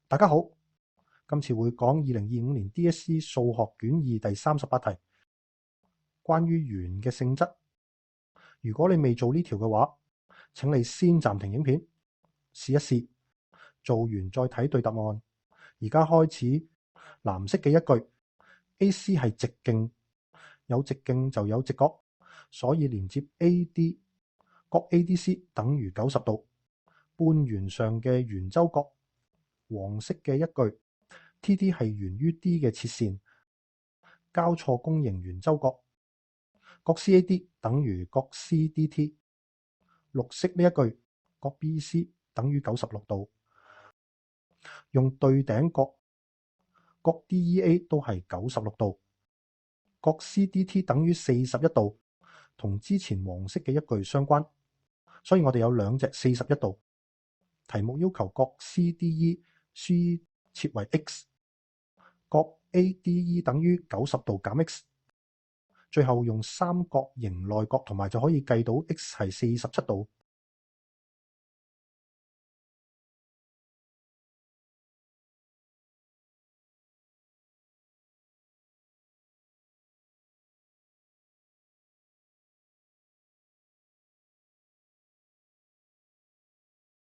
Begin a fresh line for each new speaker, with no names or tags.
大家好，今次會講2025年 DSE 數學卷2第38題，關於圓嘅性質。如果你未做呢條嘅話，請你先暫停影片，試一試，做完再睇對答案。而家開始，藍色嘅一句 AC 係直徑，有直徑就有直角，所以連接 AD，角 ADC 等於90度，半圓上嘅圓周角。黃色嘅一句 TD 係源於 D 嘅切線，交錯弓形圓周角，角 CAD 等於角 CDT。綠色呢一句角 BC 等於96度，用對頂角，角 DEA 都係96度，角 CDT 等於41度，同之前黃色嘅一句相關，所以我哋有兩隻41度。題目要求角 CDE 輸切為 x， 角 ADE 等於90度減 x， 最後用三角形內角同埋就可以計到 x 係47度。